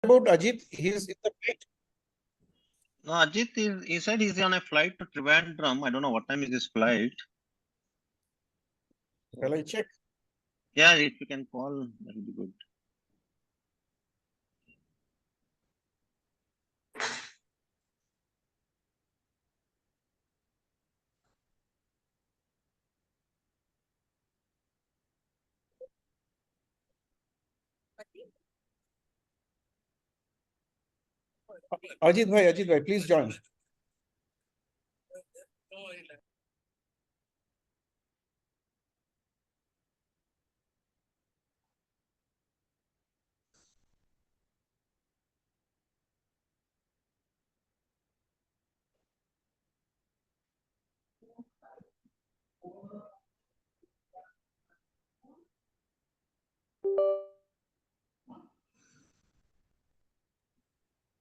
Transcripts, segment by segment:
about Ajit? He's in the flight. No, Ajit, he said he's on a flight to Trivandrum. I don't know what time is his flight. Shall I check? Yeah, if you can call, that will be good. Ajit bhai, please join.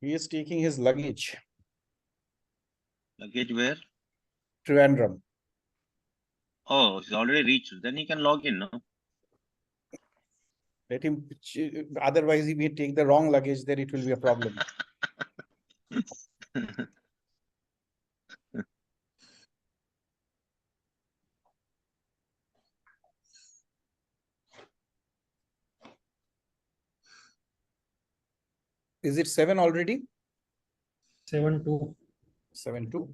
He is taking his luggage. Luggage where? Trivandrum. Oh, he's already reached. Then he can log in, no? Let him. Otherwise, he may take the wrong luggage. Then it will be a problem. Is it 7 already? 7-2. 7-2.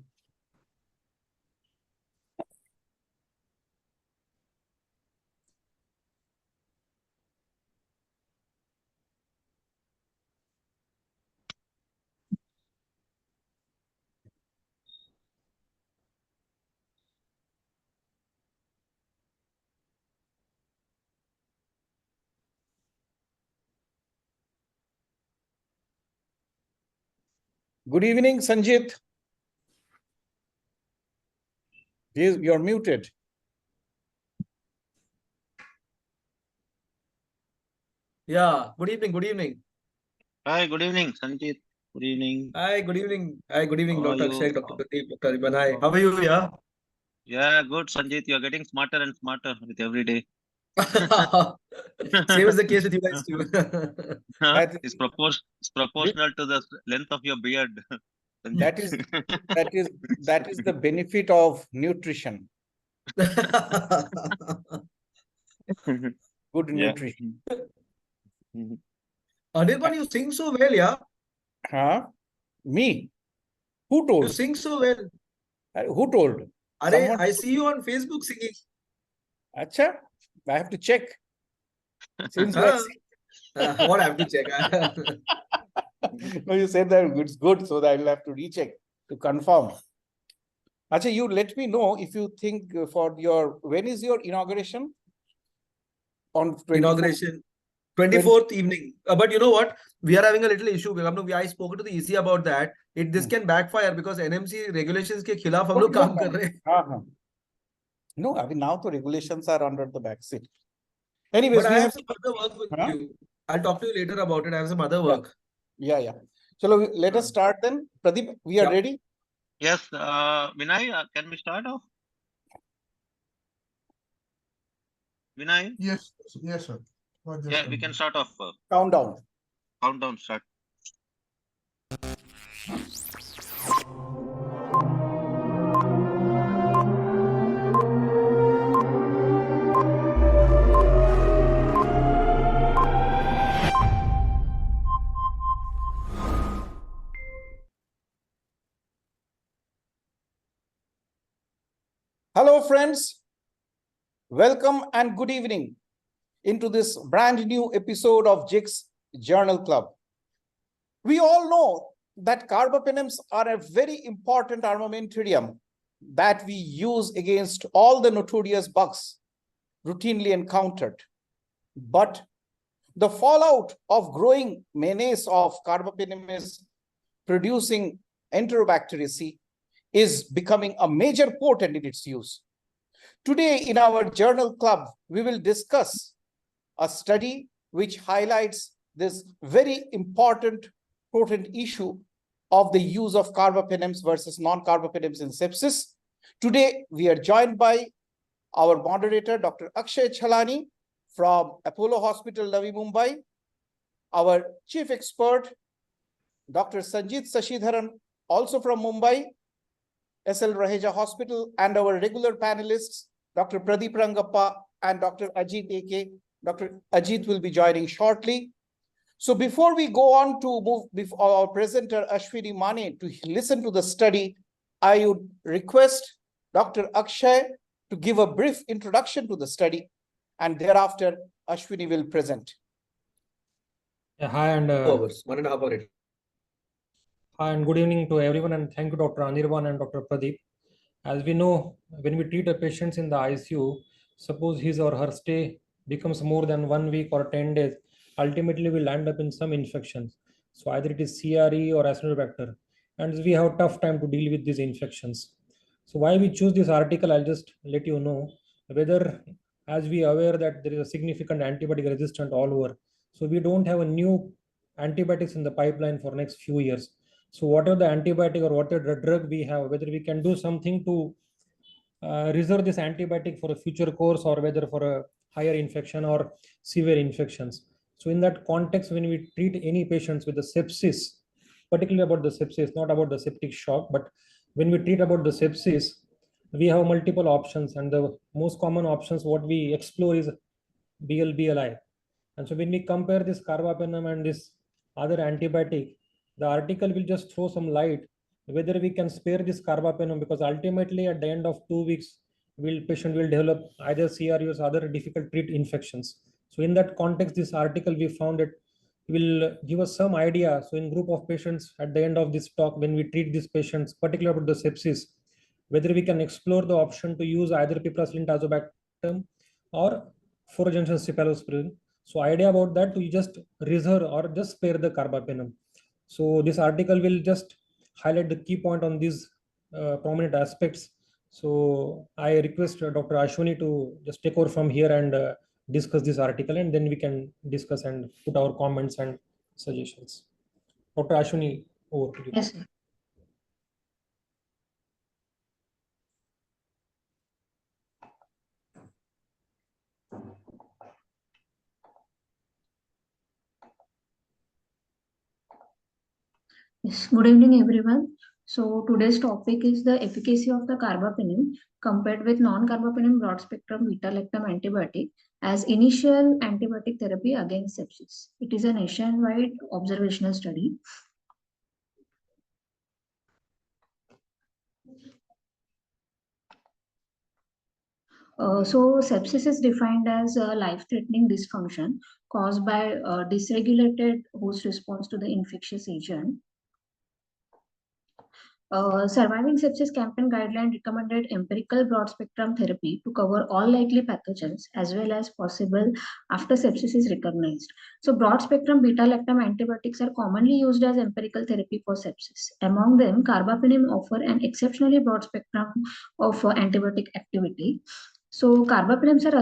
Good evening, Sanjit. You're muted. Yeah, good evening, good evening. Hi, good evening, Sanjit. Good evening. Hi, good evening. Hi, good evening, How are Dr. you? Akshay, Dr. Pradeep, Dr. Riban. Hi, how are you? Yeah. Yeah, good, Sanjit. You're getting smarter and smarter with every day. Same is the case with you guys too. It's proportional to the length of your beard. That is the benefit of nutrition. Good Yeah. nutrition. Anirban, you sing so well, yeah? Huh? Me? Who You told? sing so well. Who told? Someone I see you on Facebook singing. Acha, I have to check. Since you Huh? are What I have to check? no, you said that it's good, so that I'll have to recheck to confirm. Acha, you let me know if you think for your, when is your inauguration? On 24th? Inauguration. 24th evening. But you know what? We are having a little issue. I spoke to the EC about that. This can backfire because NMC regulations के खिलाफ हम लोग काम कर रहे हैं. No, I mean, now the regulations are under the back seat. Anyways, But we I have have some other work with you. I'll talk to you later about it. I have some other work. Yeah. So let us start then. Pradeep, we are ready? Yes, Vinay, can we start off? Vinay? Yes, sir. Yeah, we can start off. Countdown. Countdown start. Hello, friends. Welcome and good evening into this brand new episode of GICS Journal Club. We all know that carbapenems are a very important armamentarium that we use against all the notorious bugs routinely encountered. But the fallout of growing menace of carbapenems producing Enterobacteriaceae is becoming a major portent in its use. Today in our journal club, we will discuss a study which highlights this very important potent issue of the use of carbapenems versus non-carbapenems in sepsis. Today, we are joined by our moderator, Dr. Akshay Chalani from Apollo Hospital, Navi Mumbai, our chief expert, Dr. Sanjeet Sashidharan, also from Mumbai, SL Raheja Hospital, and our regular panelists, Dr. Pradeep Rangappa and Dr. Ajit AK. Dr. Ajit will be joining shortly. So before we go on to move before our presenter Ashwini Mane to listen to the study, I would request Dr. Akshay to give a brief introduction to the study, and thereafter Ashwini will present. Yeah, hi and 1.5 hours. hi and good evening to everyone, and thank you, Dr. Anirban and Dr. Pradeep. As we know, when we treat a patient in the ICU, suppose his or her stay becomes more than 1 week or 10 days, ultimately we'll end up in some infections. So either it is CRE or Acinetobacter, and we have a tough time to deal with these infections. So why we choose this article, I'll just let you know whether, as we are aware that there is a significant antibiotic resistance all over. So we don't have a new antibiotics in the pipeline for next few years. So whatever the antibiotic or whatever the drug we have, whether we can do something to reserve this antibiotic for a future course or whether for a higher infection or severe infections. So in that context, when we treat any patients with the sepsis, particularly about the sepsis, not about the septic shock, but when we treat about the sepsis, we have multiple options, and the most common options what we explore is BLBLI. And so when we compare this carbapenem and this other antibiotic, the article will just throw some light whether we can spare this carbapenem, because ultimately at the end of 2 weeks, patient will develop either CRUs or other difficult treat infections. So in that context, this article we found it will give us some idea. So in group of patients at the end of this talk, when we treat these patients, particularly about the sepsis, whether we can explore the option to use either piperacillin tazobactam or 4-generation cephalosporin. So idea about that, we just reserve or just spare the carbapenem. So this article will just highlight the key point on these prominent aspects. So I request Dr. Ashwini to just take over from here and discuss this article, and then we can discuss and put our comments and suggestions. Dr. Ashwini, over to you. Yes, sir. Yes, good evening, everyone. So today's topic is the efficacy of the carbapenem compared with non-carbapenem broad-spectrum beta-lactam antibiotic as initial antibiotic therapy against sepsis. It is a nationwide observational study. So sepsis is defined as a life-threatening dysfunction caused by dysregulated host response to the infectious agent. Surviving sepsis campaign guideline recommended empirical broad spectrum therapy to cover all likely pathogens as well as possible after sepsis is recognized. So broad spectrum beta lactam antibiotics are commonly used as empirical therapy for sepsis. Among them, carbapenem offer an exceptionally broad spectrum of antibiotic activity. So carbapenems are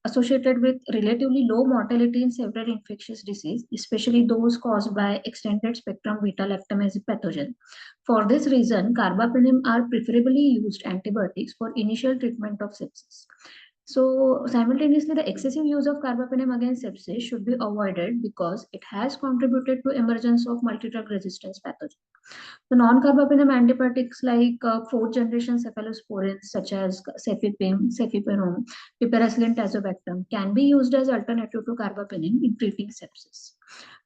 associated with relatively low mortality in several infectious diseases, especially those caused by extended spectrum beta lactam as a pathogen. For this reason, carbapenem are preferably used antibiotics for initial treatment of sepsis. So simultaneously, the excessive use of carbapenem against sepsis should be avoided because it has contributed to emergence of multi-drug resistance pathogen. The non-carbapenem antibiotics like 4th-generation cephalosporins such as cefipenem, piperacillin tazobactam can be used as alternative to carbapenem in treating sepsis.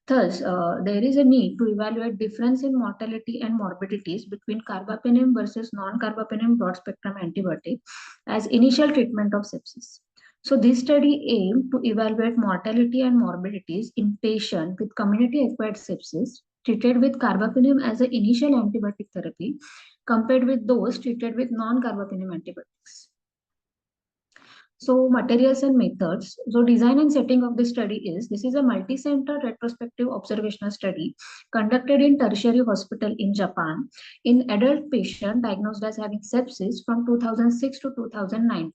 Thus, there is a need to evaluate difference in mortality and morbidities between carbapenem versus non-carbapenem broad-spectrum antibiotic as initial treatment of sepsis. So this study aimed to evaluate mortality and morbidities in patients with community-acquired sepsis treated with carbapenem as an initial antibiotic therapy compared with those treated with non-carbapenem antibiotics. So materials and methods. So design and setting of this study is, this is a multi-center retrospective observational study conducted in tertiary hospital in Japan in adult patient diagnosed as having sepsis from 2006 to 2019.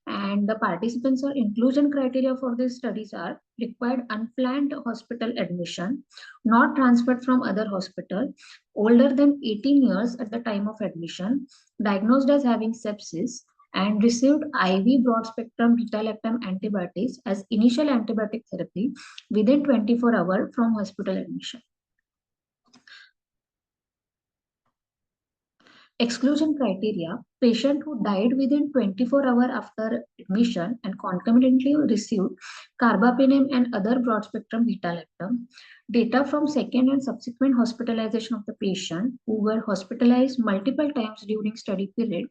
And the participants or inclusion criteria for these studies are required unplanned hospital admission, not transferred from other hospital, older than 18 years at the time of admission, diagnosed as having sepsis, and received IV broad-spectrum beta-lactam antibiotics as initial antibiotic therapy within 24 hours from hospital admission. Exclusion criteria: patient who died within 24 hours after admission and concomitantly received carbapenem and other broad-spectrum beta-lactam. Data from second and subsequent hospitalization of the patient who were hospitalized multiple times during study period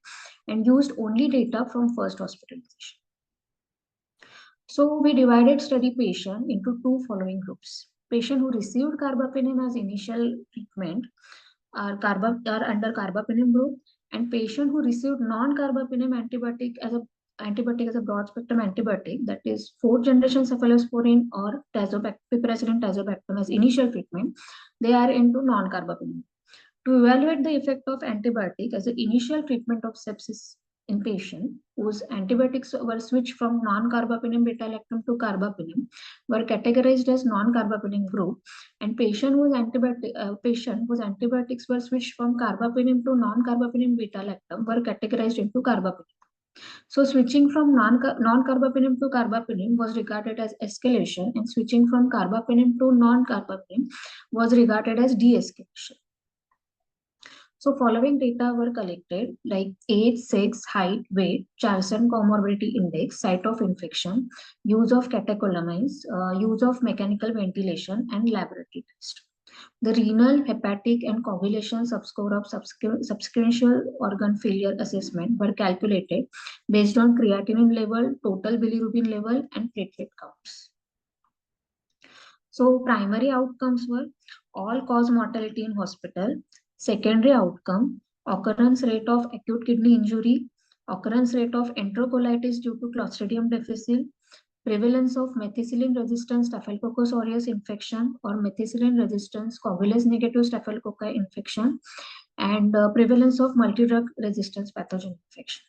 and used only data from first hospitalization. So we divided study patient into two following groups. Patient who received carbapenem as initial treatment are under carbapenem group, and patient who received non-carbapenem antibiotic as a broad spectrum antibiotic, that is fourth generation cephalosporin or piperacillin tazobactam as initial treatment, they are into non-carbapenem. To evaluate the effect of antibiotic as the initial treatment of sepsis in patient whose antibiotics were switched from non-carbapenem beta-lactam to carbapenem were categorized as non-carbapenem group, and patient whose antibiotics were switched from carbapenem to non-carbapenem beta-lactam were categorized into carbapenem. So switching from non-carbapenem to carbapenem was regarded as escalation, and switching from carbapenem to non-carbapenem was regarded as de-escalation. So following data were collected like age, sex, height, weight, Charlson comorbidity index, site of infection, use of catecholamines, use of mechanical ventilation, and laboratory test. The renal, hepatic, and coagulation subscore of subsequential organ failure assessment were calculated based on creatinine level, total bilirubin level, and platelet counts. So primary outcomes were all-cause mortality in hospital. Secondary outcome, occurrence rate of acute kidney injury, occurrence rate of enterocolitis due to Clostridium difficile, prevalence of methicillin-resistant Staphylococcus aureus infection or methicillin-resistant coagulase-negative Staphylococci infection, and prevalence of multi-drug resistance pathogen infection.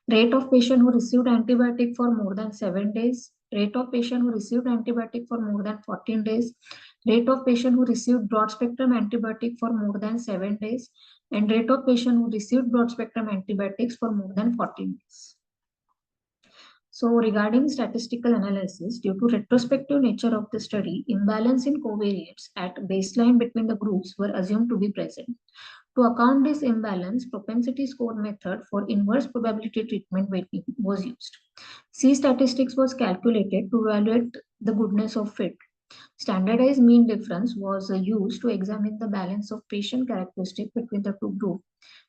Rate of patient who received antibiotic for more than 7 days, rate of patient who received antibiotic for more than 14 days, rate of patient who received broad-spectrum antibiotic for more than 7 days, and rate of patient who received broad-spectrum antibiotics for more than 14 days. So regarding statistical analysis, due to retrospective nature of the study, imbalance in covariates at baseline between the groups were assumed to be present. To account this imbalance, propensity score method for inverse probability treatment weighting was used. C-statistics was calculated to evaluate the goodness of fit. Standardized mean difference was used to examine the balance of patient characteristics between the two groups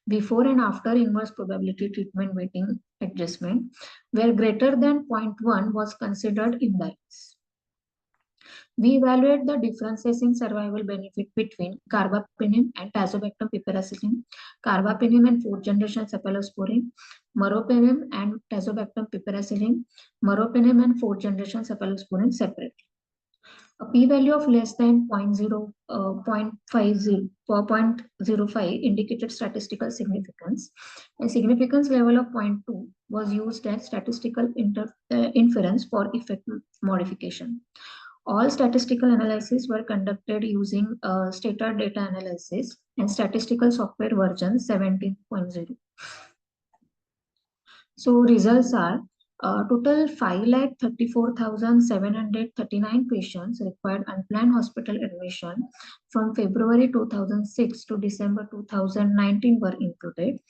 before and after inverse probability treatment weighting adjustment, where greater than 0.1 was considered imbalance. We evaluate the differences in survival benefit between carbapenem and tazobactam piperacillin, carbapenem and fourth generation cephalosporin, meropenem and tazobactam piperacillin, meropenem and fourth generation cephalosporin separately. A p-value of less than 0.05 indicated statistical significance. A significance level of 0.2 was used as statistical inference for effect modification. All statistical analyses were conducted using Stator data analysis and statistical software version 17.0. So results are total 5,34,739 patients required unplanned hospital admission from February 2006 to December 2019 were included,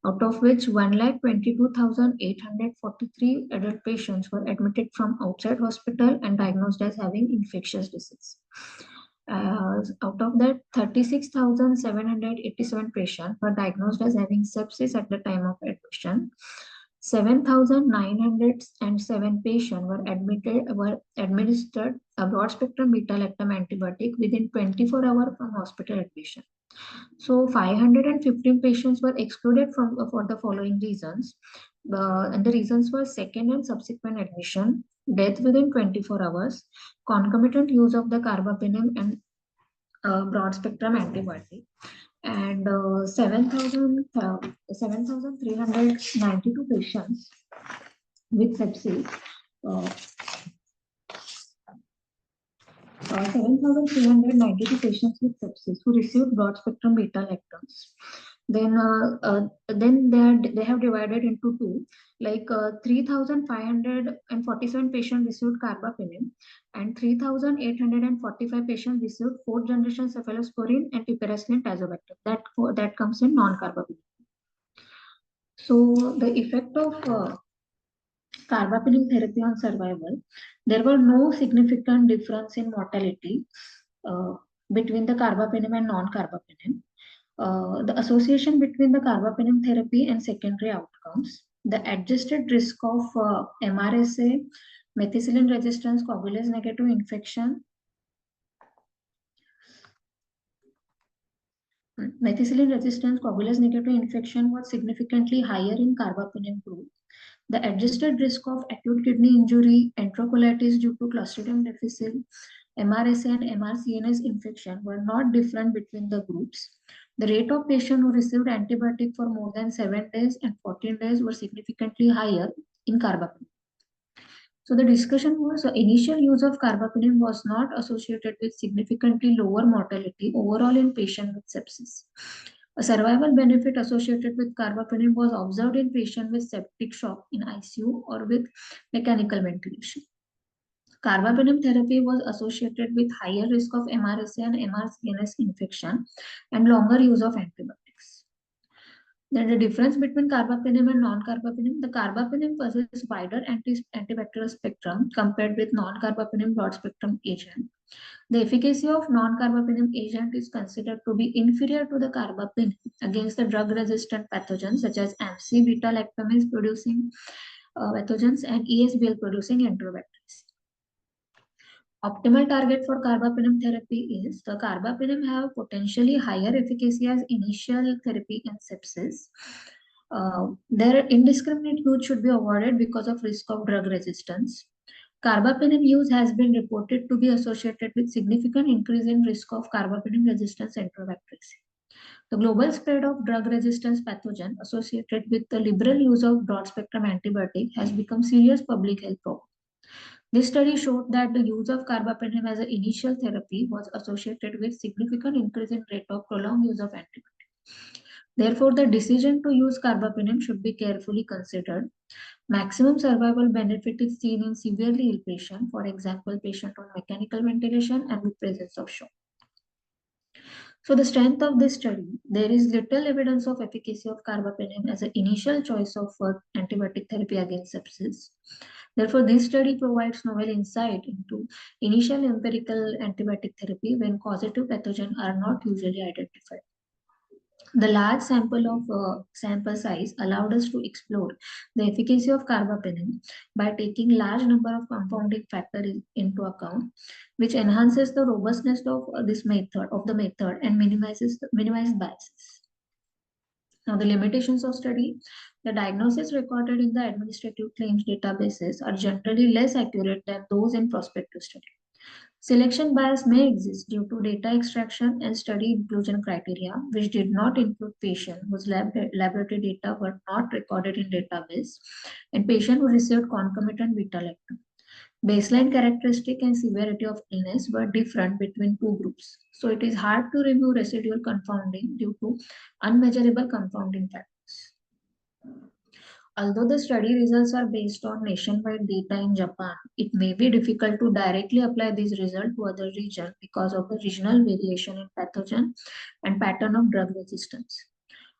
out of which 1,22,843 adult patients were admitted from outside hospital and diagnosed as having infectious disease. Out of that, 36,787 patients were diagnosed as having sepsis at the time of admission. 7,907 patients were administered a broad-spectrum beta-lactam antibiotic within 24 hours from hospital admission. So 515 patients were excluded for the following reasons. And the reasons were second and subsequent admission, death within 24 hours, concomitant use of the carbapenem and broad-spectrum antibiotic, and 7,392 patients with sepsis. 7,392 patients with sepsis who received broad-spectrum beta-lactams. Then they have divided into two, like 3,547 patients received carbapenem and 3,845 patients received fourth generation cephalosporin and piperacillin tazobactam. That comes in non-carbapenem. So the effect of carbapenem therapy on survival, there were no significant difference in mortality between the carbapenem and non-carbapenem. The association between the carbapenem therapy and secondary outcomes, the adjusted risk of MRSA, methicillin resistance, coagulase negative infection, methicillin resistance, coagulase negative infection was significantly higher in carbapenem group. The adjusted risk of acute kidney injury, enterocolitis due to Clostridium difficile, MRSA and MRCNS infection were not different between the groups. The rate of patients who received antibiotic for more than 7 days and 14 days were significantly higher in carbapenem. So the discussion was initial use of carbapenem was not associated with significantly lower mortality overall in patients with sepsis. A survival benefit associated with carbapenem was observed in patients with septic shock in ICU or with mechanical ventilation. Carbapenem therapy was associated with higher risk of MRSA and MRCNS infection and longer use of antibiotics. Then the difference between carbapenem and non-carbapenem, the carbapenem possesses wider antibacterial spectrum compared with non-carbapenem broad spectrum agent. The efficacy of non-carbapenem agent is considered to be inferior to the carbapenem against the drug-resistant pathogens such as MC, beta-lactamase producing pathogens and ESBL producing enterobacteria. Optimal target for carbapenem therapy is the carbapenem have potentially higher efficacy as initial therapy in sepsis. Their indiscriminate use should be avoided because of risk of drug resistance. Carbapenem use has been reported to be associated with significant increase in risk of carbapenem resistance enterobacteria. The global spread of drug resistance pathogen associated with the liberal use of broad spectrum antibiotic has become serious public health problem. This study showed that the use of carbapenem as an initial therapy was associated with significant increase in rate of prolonged use of antibiotic. Therefore, the decision to use carbapenem should be carefully considered. Maximum survival benefit is seen in severely ill patient, for example, patient on mechanical ventilation and with presence of shock. So the strength of this study, there is little evidence of efficacy of carbapenem as an initial choice of antibiotic therapy against sepsis. Therefore, this study provides novel insight into initial empirical antibiotic therapy when causative pathogens are not usually identified. The large sample size allowed us to explore the efficacy of carbapenem by taking large number of confounding factors into account, which enhances the robustness of this method and minimizes biases. Now, the limitations of study. The diagnosis recorded in the administrative claims databases are generally less accurate than those in prospective study. Selection bias may exist due to data extraction and study inclusion criteria, which did not include patients whose laboratory data were not recorded in database and patients who received concomitant beta-lactam. Baseline characteristic and severity of illness were different between two groups. So it is hard to remove residual confounding due to unmeasurable confounding factors. Although the study results are based on nationwide data in Japan, it may be difficult to directly apply these results to other regions because of the regional variation in pathogen and pattern of drug resistance.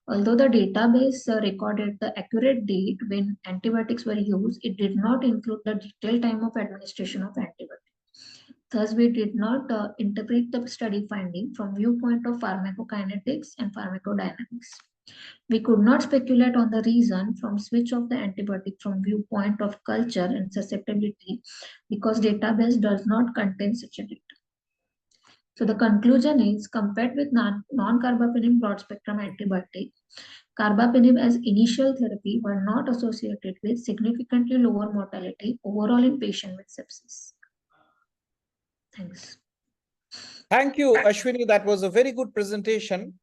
Although the database recorded the accurate date when antibiotics were used, it did not include the detailed time of administration of antibiotics. Thus, we did not interpret the study finding from viewpoint of pharmacokinetics and pharmacodynamics. We could not speculate on the reason from switch of the antibiotic from viewpoint of culture and susceptibility because database does not contain such a data. So the conclusion is compared with non-carbapenem broad spectrum antibiotic, carbapenem as initial therapy were not associated with significantly lower mortality overall in patients with sepsis. Thanks. Thank you, Ashwini. That was a very good presentation.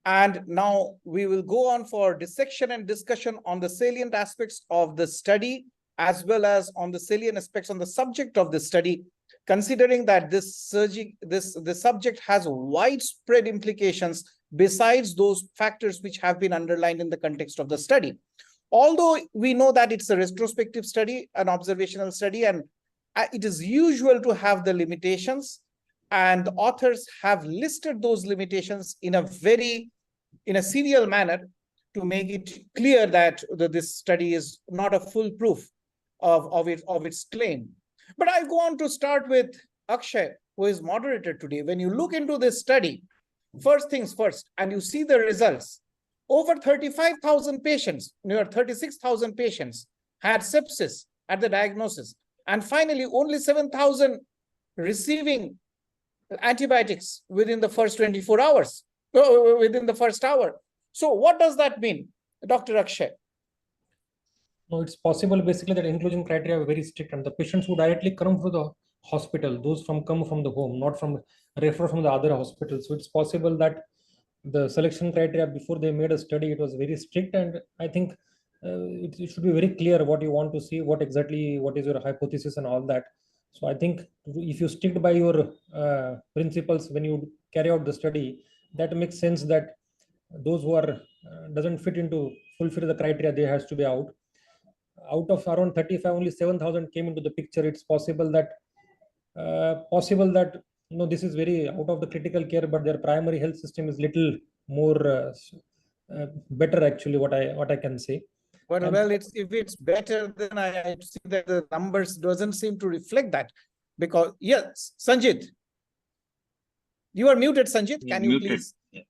And now we will go on for dissection and discussion on the salient aspects of the study, as well as on the salient aspects on the subject of the study, considering that this subject has widespread implications besides those factors which have been underlined in the context of the study. Although we know that it's a retrospective study, an observational study, and it is usual to have the limitations, and the authors have listed those limitations in a serial manner to make it clear that this study is not a full proof of its claim. But I go on to start with Akshay, who is moderator today. When you look into this study, first things first, and you see the results, over 35,000 patients, near 36,000 patients had sepsis at the diagnosis. And finally, only 7,000 receiving antibiotics within the first 24 hours, within the first hour. So what does that mean, Dr. Akshay? No, it's possible basically that inclusion criteria are very strict, and the patients who directly come from the hospital, those come from the home, not from refer from the other hospitals. So it's possible that the selection criteria before they made a study, it was very strict, and I think it should be very clear what you want to see, what is your hypothesis and all that. So I think if you stick by your principles when you carry out the study, that makes sense that those who are doesn't fit into fulfill the criteria, they has to be out of around 35. Only 7,000 came into the picture. It's possible that this is very out of the critical care, but their primary health system is little more better, actually, what I can say. Well, if it's better, then I see that the numbers doesn't seem to reflect that, because yes, Sanjit, you are muted. Sanjit, can you please? Yeah.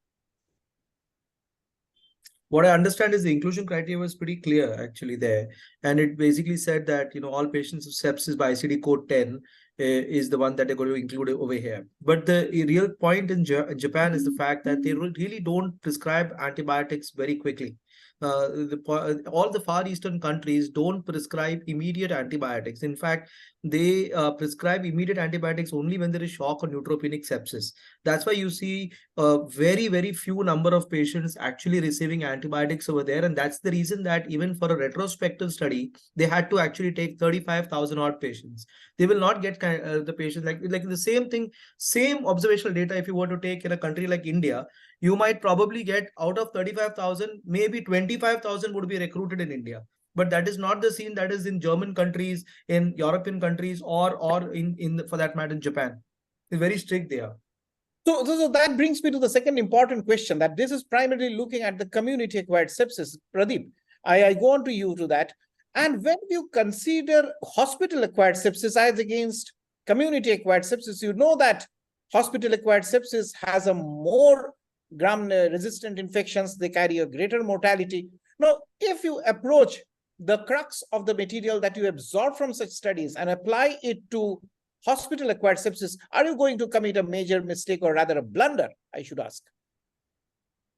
What I understand is the inclusion criteria was pretty clear actually there. And it basically said that, all patients with sepsis by ICD code 10 is the one that they're going to include over here. But the real point in Japan is the fact that they really don't prescribe antibiotics very quickly. All the Far Eastern countries don't prescribe immediate antibiotics. In fact, they prescribe immediate antibiotics only when there is shock or neutropenic sepsis. That's why you see a very, very few number of patients actually receiving antibiotics over there. And that's the reason that even for a retrospective study, they had to actually take 35,000 odd patients. They will not get the patients like the same thing, same observational data. If you were to take in a country like India, you might probably get out of 35,000, maybe 25,000 would be recruited in India. But that is not the scene that is in German countries, in European countries, or in for that matter in Japan. It's very strict there. So that brings me to the second important question, that this is primarily looking at the community-acquired sepsis. Pradeep, I go on to you to that. And when you consider hospital-acquired sepsis as against community-acquired sepsis, you know that hospital-acquired sepsis has a more gram-resistant infections. They carry a greater mortality. Now, if you approach the crux of the material that you absorb from such studies and apply it to hospital-acquired sepsis, are you going to commit a major mistake, or rather a blunder, I should ask?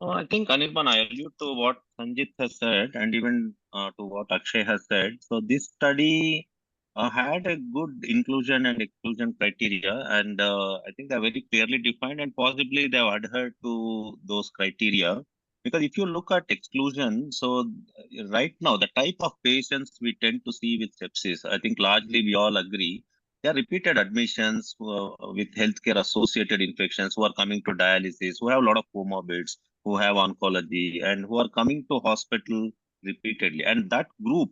I think, Anirban, I allude to what Sanjit has said, and even to what Akshay has said. So this study had a good inclusion and exclusion criteria, and I think they're very clearly defined, and possibly they've adhered to those criteria. Because if you look at exclusion, so right now, the type of patients we tend to see with sepsis, I think largely we all agree, there are repeated admissions with healthcare associated infections who are coming to dialysis, who have a lot of comorbids, who have oncology, and who are coming to hospital repeatedly. And that group,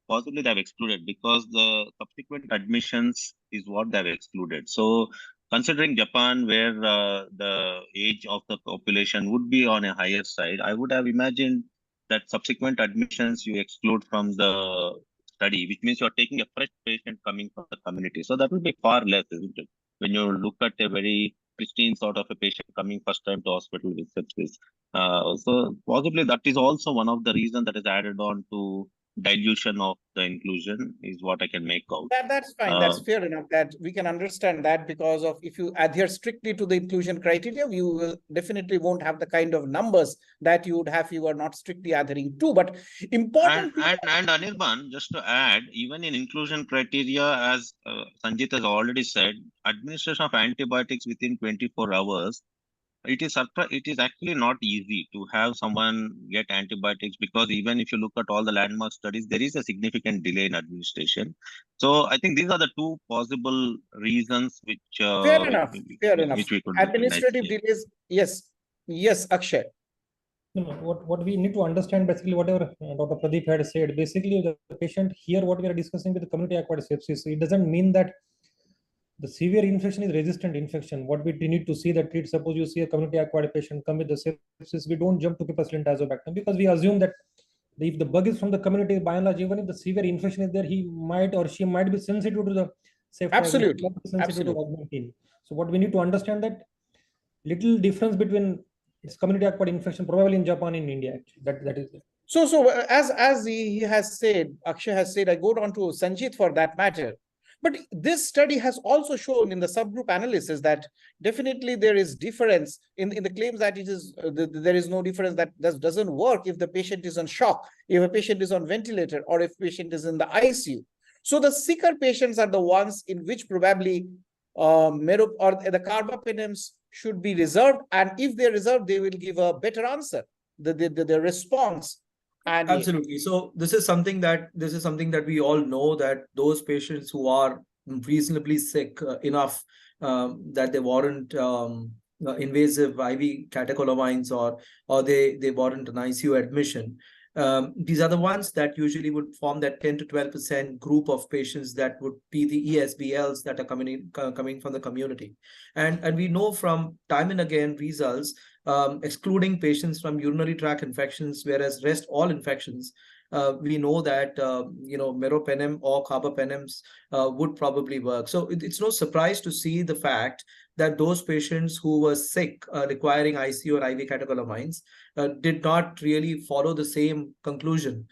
possibly they've excluded because the subsequent admissions is what they've excluded. So considering Japan, where the age of the population would be on a higher side, I would have imagined that subsequent admissions you exclude from the study, which means you're taking a fresh patient coming from the community. So that will be far less, isn't it? When you look at a very pristine sort of a patient coming first time to hospital with sepsis. So possibly that is also one of the reasons that is added on to dilution of the inclusion is what I can make out. That's fine. That's fair enough. That we can understand that, because of if you adhere strictly to the inclusion criteria, you will definitely won't have the kind of numbers that you would have if you are not strictly adhering to. But important. And Anirban, just to add, even in inclusion criteria, as Sanjit has already said, administration of antibiotics within 24 hours. It is actually not easy to have someone get antibiotics, because even if you look at all the landmark studies, there is a significant delay in administration. So I think these are the two possible reasons which Fair enough. which we could Administrative delays, yes. Yes, Akshay. What we need to understand, basically, whatever Dr. Pradeep had said, basically the patient here, what we are discussing with the community acquired sepsis, it doesn't mean that the severe infection is resistant infection. What we need to see that, suppose you see a community acquired patient come with the sepsis, we don't jump to piperacillin tazobactam, because we assume that if the bug is from the community, by and large, even if the severe infection is there, he might or she might be sensitive to the ceftriaxone, Absolutely. sensitive to Absolutely. augmentin. So what we need to understand that little difference between its community acquired infection probably in Japan, in India, actually. That is it. So as he has said, Akshay has said, I go on to Sanjit for that matter. But this study has also shown in the subgroup analysis that definitely there is difference in the claims that it is there is no difference, that doesn't work if the patient is on shock, if a patient is on ventilator, or if patient is in the ICU. So the sicker patients are the ones in which probably the carbapenems should be reserved, and if they're reserved, they will give a better answer. The response. And Absolutely. So this is something that we all know, that those patients who are reasonably sick enough that they warrant invasive IV catecholamines, or they warrant an ICU admission. These are the ones that usually would form that 10 to 12% group of patients that would be the ESBLs that are coming from the community. And we know from time and again results, excluding patients from urinary tract infections, whereas rest all infections, we know that meropenem or carbapenems would probably work. So it's no surprise to see the fact that those patients who were sick, requiring ICU or IV catecholamines, did not really follow the same conclusion.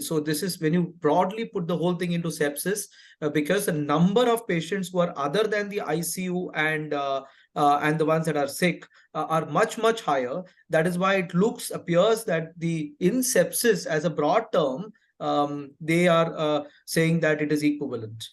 So this is when you broadly put the whole thing into sepsis, because the number of patients who are other than the ICU and the ones that are sick are much, much higher. That is why it appears that in sepsis as a broad term, they are saying that it is equivalent.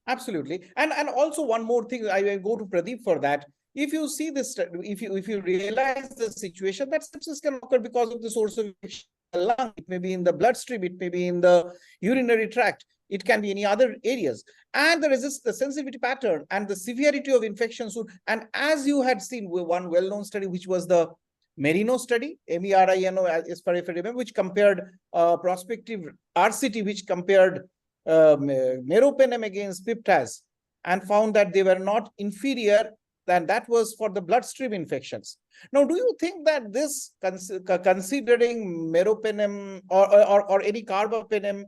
Absolutely. And also one more thing, I will go to Pradeep for that. If you see this, if you realize the situation that sepsis can occur because of the source of infection in the lung, it may be in the bloodstream, it may be in the urinary tract, it can be any other areas. And the sensitivity pattern and the severity of infections and as you had seen with one well-known study, which was the Merino study, MERINO, as far as I remember, which compared prospective RCT, which compared meropenem against piptaz, and found that they were not inferior, than that was for the bloodstream infections. Now, do you think that this, considering meropenem or any carbapenem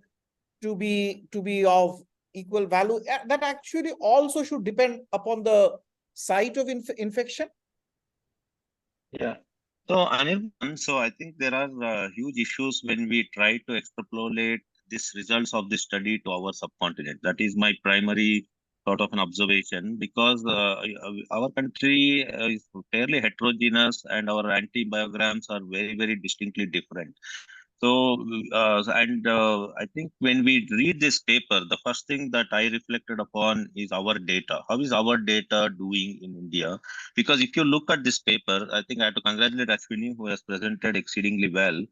to be of equal value, that actually also should depend upon the site of infection? Yeah. So, Anirban, so I think there are huge issues when we try to extrapolate these results of this study to our subcontinent. That is my primary sort of an observation, because our country is fairly heterogeneous and our antibiograms are very, very distinctly different. So, I think when we read this paper, the first thing that I reflected upon is our data. How is our data doing in India? Because if you look at this paper, I think I have to congratulate Ashwini, who has presented exceedingly well.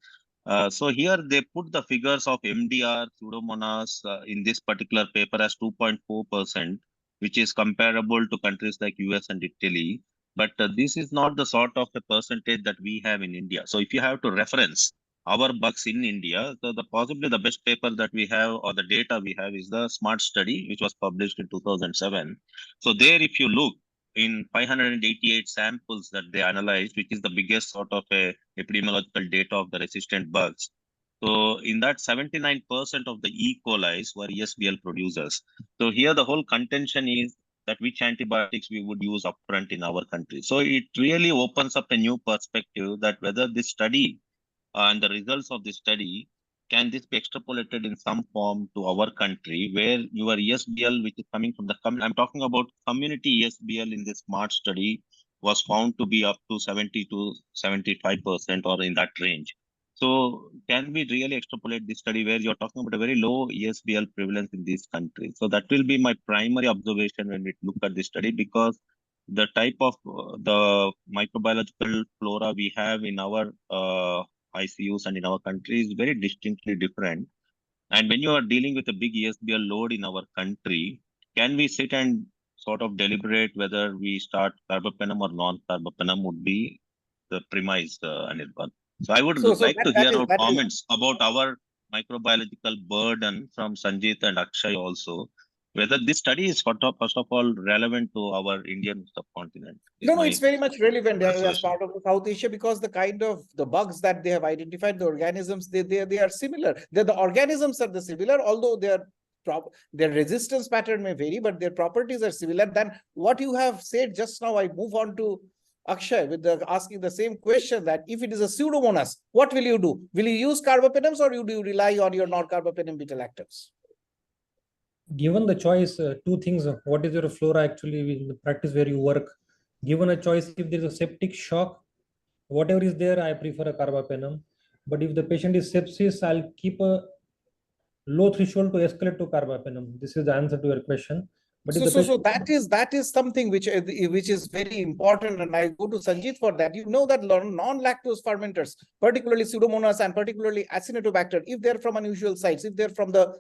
So here they put the figures of MDR, Pseudomonas in this particular paper as 2.4%, which is comparable to countries like US and Italy. But this is not the sort of a percentage that we have in India. So if you have to reference our bugs in India, so possibly the best paper that we have or the data we have is the SMART study, which was published in 2007. So there, if you look in 588 samples that they analyzed, which is the biggest sort of a epidemiological data of the resistant bugs. So in that, 79% of the E. coli were ESBL producers. So here the whole contention is that which antibiotics we would use upfront in our country. So it really opens up a new perspective that whether this study and the results of this study, can this be extrapolated in some form to our country, where your ESBL, which is coming from I'm talking about community ESBL in this SMART study, was found to be up to 70 to 75% or in that range. So can we really extrapolate this study where you're talking about a very low ESBL prevalence in these countries? So that will be my primary observation when we look at this study, because the type of the microbiological flora we have in our ICUs and in our country is very distinctly different. And when you are dealing with a big ESBL load in our country, can we sit and sort of deliberate whether we start carbapenem or non-carbapenem would be premise, Anirban. So I would So like to that hear is our comments about our microbiological burden from Sanjit and Akshay also. Whether this study is first of all relevant to our Indian subcontinent. No, it's very much relevant as observation. part of the South Asia, because the kind of the bugs that they have identified, the organisms, they are similar. The organisms are the similar, although their resistance pattern may vary, but their properties are similar. Than what you have said just now, I move on to Akshay with asking the same question, that if it is a Pseudomonas, what will you do? Will you use carbapenems, or do you rely on your non-carbapenem beta-lactams? Given the choice, two things: what is your flora actually in the practice where you work? Given a choice, if there is a septic shock, whatever is there, I prefer a carbapenem. But if the patient is sepsis, I'll keep a low threshold to escalate to carbapenem. This is the answer to your question. But if the patient... that is something which is very important, and I go to Sanjit for that. You know that non-lactose fermenters, particularly Pseudomonas and particularly Acinetobacter, if they're from unusual sites, if they're from the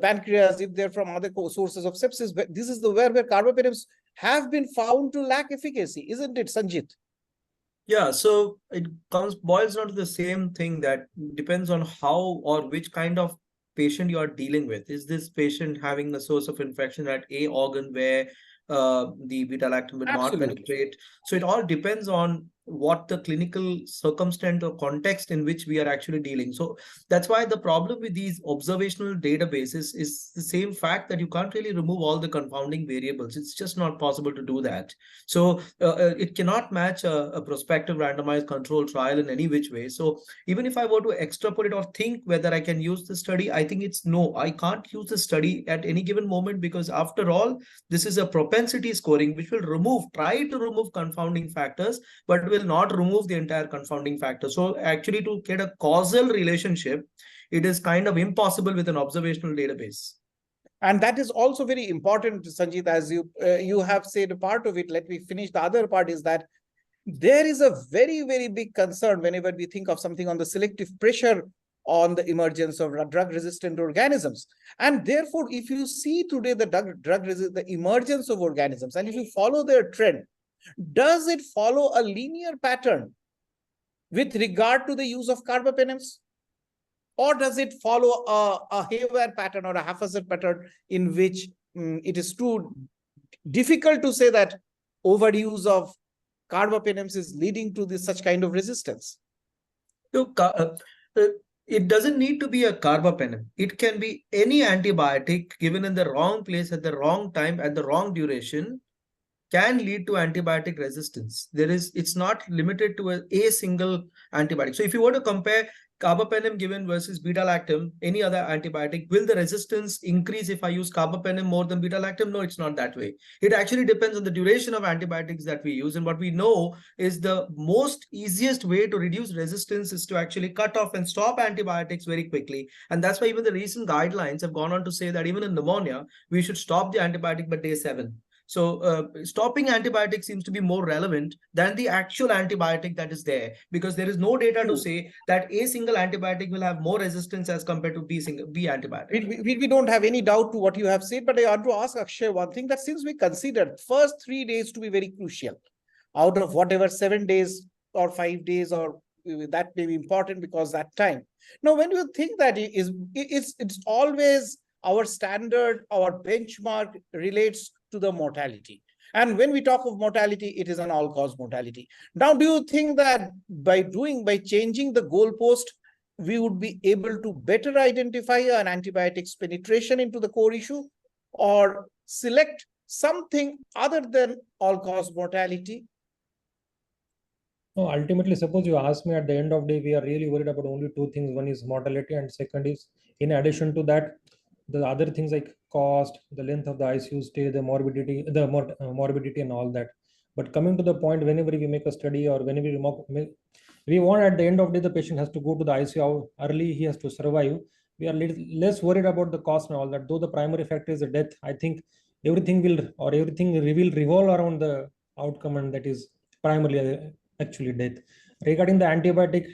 pancreas, if they're from other sources of sepsis, this is the where carbapenems have been found to lack efficacy, isn't it, Sanjit? Yeah, so it boils down to the same thing, that depends on how or which kind of patient you are dealing with. Is this patient having a source of infection at a organ where the beta-lactam will not penetrate? So it all depends on what the clinical circumstance or context in which we are actually dealing. So that's why the problem with these observational databases is the same fact that you can't really remove all the confounding variables. It's just not possible to do that. So it cannot match a prospective randomized control trial in any which way. So even if I were to extrapolate or think whether I can use the study, I think it's no, I can't use the study at any given moment, because after all, this is a propensity scoring which will try to remove confounding factors, but will not remove the entire confounding factor. So actually, to get a causal relationship, it is kind of impossible with an observational database. And that is also very important, Sanjit, as you have said a part of it. Let me finish the other part, is that there is a very, very big concern whenever we think of something on the selective pressure on the emergence of drug-resistant organisms. And therefore, if you see today the emergence of organisms, and if you follow their trend, does it follow a linear pattern with regard to the use of carbapenems? Or does it follow a haywire pattern or a haphazard pattern in which it is too difficult to say that overuse of carbapenems is leading to such kind of resistance? So, it doesn't need to be a carbapenem. It can be any antibiotic given in the wrong place at the wrong time at the wrong duration can lead to antibiotic resistance. It's not limited to a single antibiotic. So if you were to compare carbapenem given versus beta-lactam, any other antibiotic, will the resistance increase if I use carbapenem more than beta-lactam? No, it's not that way. It actually depends on the duration of antibiotics that we use. And what we know is the most easiest way to reduce resistance is to actually cut off and stop antibiotics very quickly. And that's why even the recent guidelines have gone on to say that even in pneumonia, we should stop the antibiotic by day 7. So stopping antibiotics seems to be more relevant than the actual antibiotic that is there, because there is no data to say that a single antibiotic will have more resistance as compared to B antibiotic. We don't have any doubt to what you have said, but I want to ask Akshay one thing, that since we considered first 3 days to be very crucial, out of whatever 7 days or 5 days, or that may be important because that time. Now, when you think that it's always our standard, our benchmark relates to the mortality. And when we talk of mortality, it is an all-cause mortality. Now, do you think that by changing the goalpost, we would be able to better identify an antibiotics penetration into the core issue, or select something other than all-cause mortality? No, ultimately, suppose you ask me at the end of the day, we are really worried about only two things. One is mortality, and second is, in addition to that, the other things like cost, the length of the ICU stay, the morbidity, morbidity and all that. But coming to the point, whenever we make a study or whenever we want at the end of the day, the patient has to go to the ICU, how early he has to survive. We are less worried about the cost and all that. Though the primary factor is the death, I think everything will revolve around the outcome, and that is primarily actually death. Regarding the antibiotic,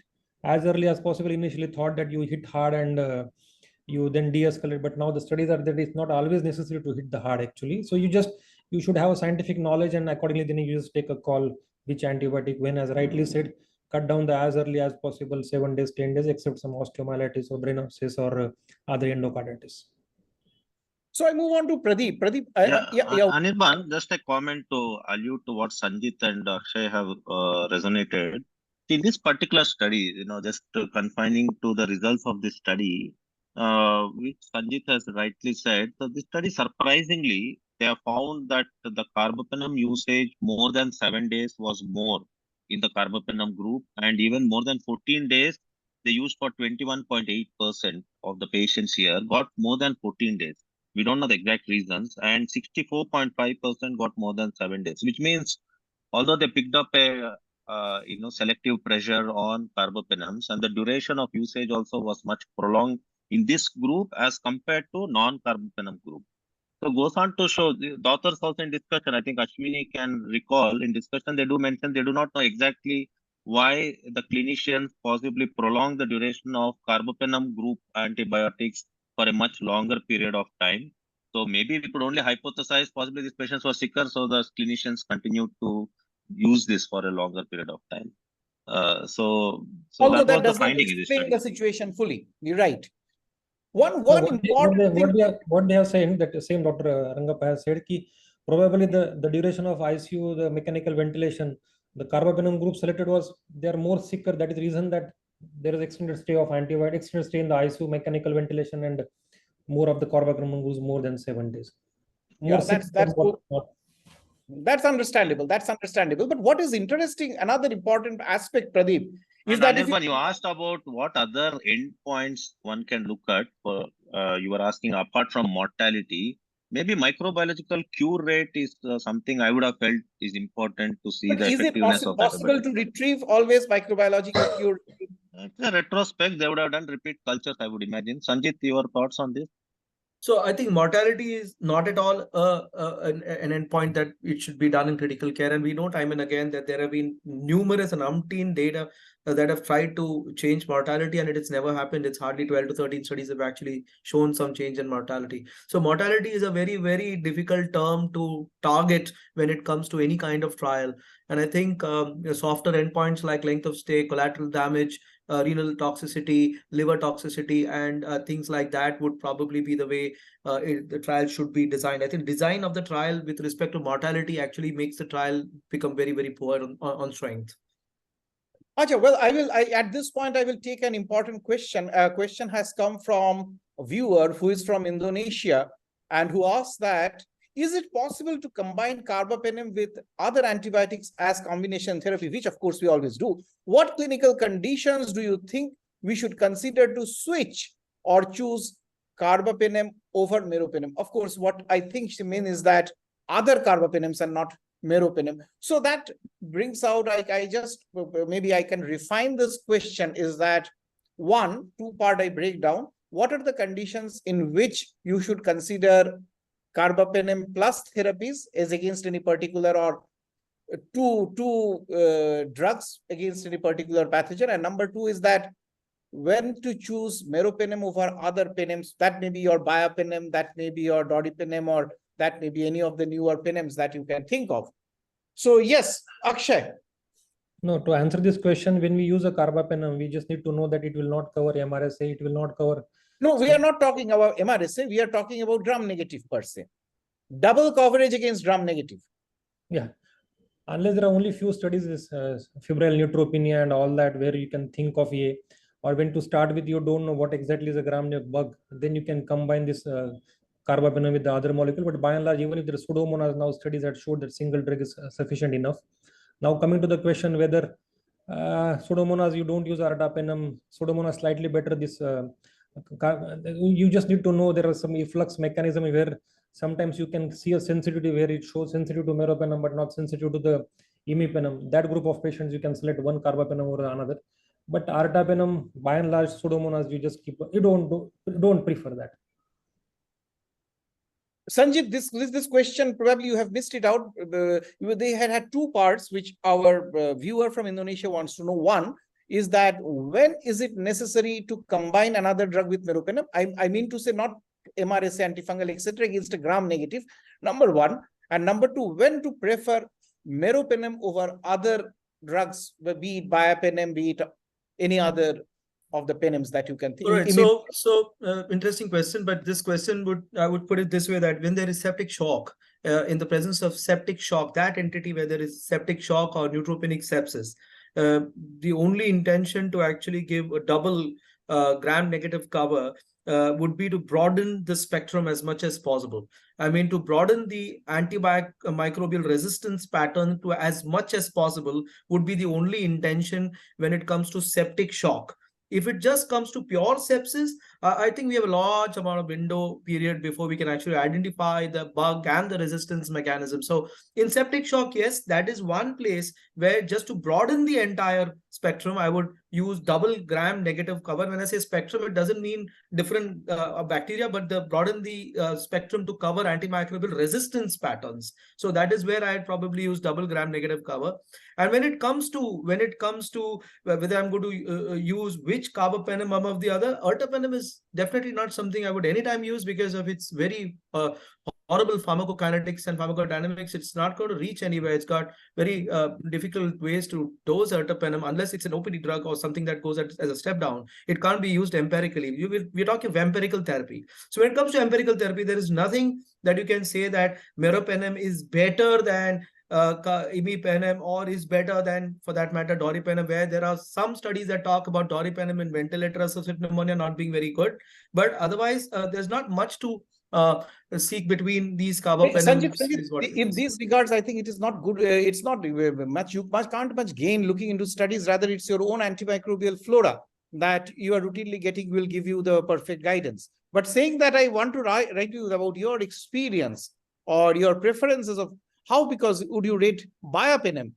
as early as possible, initially thought that you hit hard and you then de-escalate, but now the studies are that it's not always necessary to hit the hard actually. So you should have a scientific knowledge, and accordingly then you just take a call which antibiotic, when, as rightly said, cut down the as early as possible, 7 days, 10 days, except some osteomyelitis or brain abscess or other endocarditis. So I move on to Pradeep. Pradeep, Anirban, just a comment to allude to what Sanjit and Akshay have resonated. In this particular study, just confining to the results of this study, which Sanjit has rightly said, so this study, surprisingly, they have found that the carbapenem usage more than 7 days was more in the carbapenem group, and even more than 14 days, they used for 21.8% of the patients here got more than 14 days. We don't know the exact reasons, and 64.5% got more than 7 days, which means although they picked up a selective pressure on carbapenems, and the duration of usage also was much prolonged in this group as compared to non-carbapenem group. So goes on to show, the authors also in discussion, I think Ashwini can recall in discussion, they do mention they do not know exactly why the clinicians possibly prolong the duration of carbapenem group antibiotics for a much longer period of time. So maybe we could only hypothesize possibly these patients were sicker, so the clinicians continued to use this for a longer period of time. So although that was that the does not finding in this explain study. the situation fully. You're right. One No, important thing. what they have said, that same Dr. Rangappa has said, ki probably the duration of ICU, the mechanical ventilation, the carbapenem group selected was, they are more sicker. That is the reason that there is extended stay of antibiotic, extended stay in the ICU, mechanical ventilation, and more of the carbapenem groups more than 7 days. More Yeah, sick that's than what not. That's understandable. That's understandable. But what is interesting, another important aspect, Pradeep, is And that Anirban, you asked about what other endpoints one can look at for, you were asking apart from mortality, maybe microbiological cure rate is something I would have felt is important to see but the is it effectiveness of possible to retrieve always microbiological cure? It's a retrospect, they would have done repeat cultures, I would imagine. Sanjit, your thoughts on this? So I think mortality is not at all an endpoint that it should be done in critical care. And we know time and again that there have been numerous and umpteen data that have tried to change mortality, and it has never happened. It's hardly 12 to 13 studies have actually shown some change in mortality. So mortality is a very, very difficult term to target when it comes to any kind of trial. And I think softer endpoints like length of stay, collateral damage, renal toxicity, liver toxicity, and things like that would probably be the way the trial should be designed. I think design of the trial with respect to mortality actually makes the trial become very, very poor on strength. Acha, well, at this point, I will take an important question. A question has come from a viewer who is from Indonesia and who asks that, is it possible to combine carbapenem with other antibiotics as combination therapy, which of course we always do? What clinical conditions do you think we should consider to switch or choose carbapenem over meropenem? Of course, what I think she means is that other carbapenems and not meropenem. So that brings out, maybe I can refine this question, is that one, two-part I break down. What are the conditions in which you should consider carbapenem plus therapies as against any particular, or two drugs against any particular pathogen? And number two is that when to choose meropenem over other penems. That may be your biopenem, that may be your dodipenem, or that may be any of the newer penems that you can think of. So yes, Akshay. No, to answer this question, when we use a carbapenem, we just need to know that it will not cover MRSA, it will not cover. No, we are not talking about MRSA. We are talking about gram-negative per se. Double coverage against gram-negative. Yeah, unless there are only few studies, febrile neutropenia and all that, where you can think of a, or when to start with, you don't know what exactly is a gram-negative bug, then you can combine this carbapenem with the other molecule. But by and large, even if there are pseudomonas, now studies that showed that single drug is sufficient enough. Now coming to the question whether pseudomonas, you don't use ertapenem, pseudomonas slightly better. This you just need to know there are some efflux mechanism where sometimes you can see a sensitivity where it shows sensitive to meropenem but not sensitive to the imipenem. That group of patients you can select one carbapenem or another. But ertapenem, by and large, pseudomonas, you just keep, you don't prefer that. Sanjit, this question, probably you have missed it out. They had two parts, which our viewer from Indonesia wants to know. One is that when is it necessary to combine another drug with meropenem? I mean to say not MRSA, antifungal, etc. against a gram-negative, number one. And number two, when to prefer meropenem over other drugs, be it BiaPenM, be it any other of the penems that you can think? All right. So interesting question, but this question I would put it this way, that when there is septic shock, in the presence of septic shock, that entity, whether it's septic shock or neutropenic sepsis, the only intention to actually give a double gram-negative cover would be to broaden the spectrum as much as possible. I mean, to broaden the antimicrobial resistance pattern to as much as possible would be the only intention when it comes to septic shock. If it just comes to pure sepsis, I think we have a large amount of window period before we can actually identify the bug and the resistance mechanism. So in septic shock, yes, that is one place where, just to broaden the entire spectrum, I would use double gram-negative cover. When I say spectrum, it doesn't mean different bacteria, but broaden the spectrum to cover antimicrobial resistance patterns. So that is where I'd probably use double gram-negative cover. And when it comes to whether I'm going to use which carbapenem above the other, ertapenem is definitely not something I would anytime use because of its very horrible pharmacokinetics and pharmacodynamics. It's not going to reach anywhere. It's got very difficult ways to dose ertapenem unless it's an OPD drug or something that goes as a step down. It can't be used empirically. We're talking of empirical therapy. So when it comes to empirical therapy, there is nothing that you can say that meropenem is better than imipenem or is better than, for that matter, doripenem, where there are some studies that talk about doripenem in ventilator-associated pneumonia not being very good. But otherwise, there's not much to seek between these carbapenems. Sanjit, in these regards, I think it is not good. It's not much. You can't much gain looking into studies. Rather, it's your own antimicrobial flora that you are routinely getting will give you the perfect guidance. But saying that, I want to write you about your experience or your preferences of how, because would you rate BiaPenM,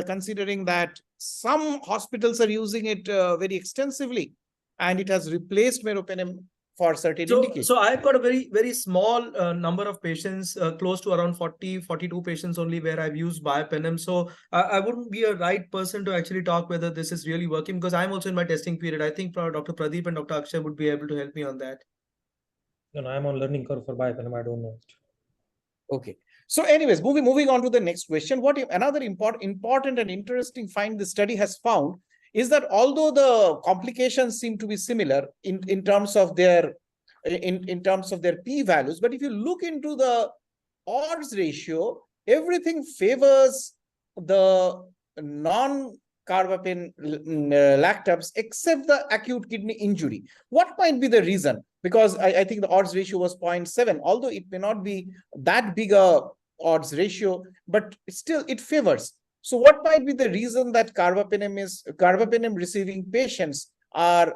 considering that some hospitals are using it very extensively and it has replaced meropenem for certain indications. So I've got a very, very small number of patients, close to around 42 patients only, where I've used BiaPenM. So I wouldn't be a right person to actually talk whether this is really working, because I'm also in my testing period. I think Dr. Pradeep and Dr. Akshay would be able to help me on that. No, I'm on learning curve for BiaPenM. I don't know it. Okay. So anyways, moving on to the next question. Another important and interesting find the study has found is that although the complications seem to be similar in terms of their p-values, but if you look into the odds ratio, everything favors the non-carbapen lactams except the acute kidney injury. What might be the reason? Because I think the odds ratio was 0.7, although it may not be that big a odds ratio, but still it favors. So what might be the reason that carbapenem receiving patients are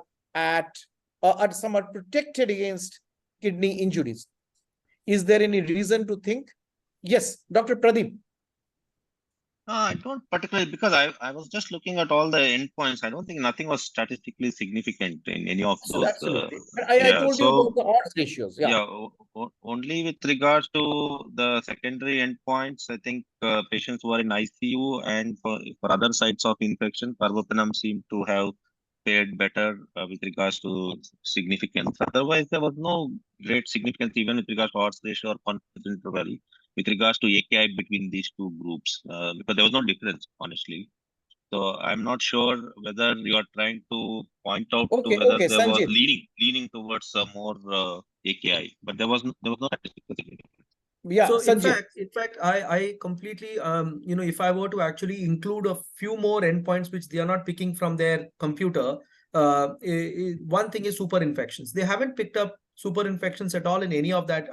somewhat protected against kidney injuries? Is there any reason to think? Yes, Dr. Pradeep. I don't particularly, because I was just looking at all the endpoints. I don't think nothing was statistically significant in any of those. Absolutely. I told you about the odds ratios. Yeah. Only with regards to the secondary endpoints, I think patients who are in ICU and for other sites of infection, carbapenem seemed to have fared better with regards to significance. Otherwise, there was no great significance even with regards to odds ratio or confidence interval with regards to AKI between these two groups, because there was no difference, honestly. So I'm not sure whether you are trying to point out to whether there Sanjit. was leaning towards more AKI, but there was no statistical significance. Yeah. So in fact, I completely, if I were to actually include a few more endpoints which they are not picking from their computer, one thing is super infections. They haven't picked up super infections at all in any of that.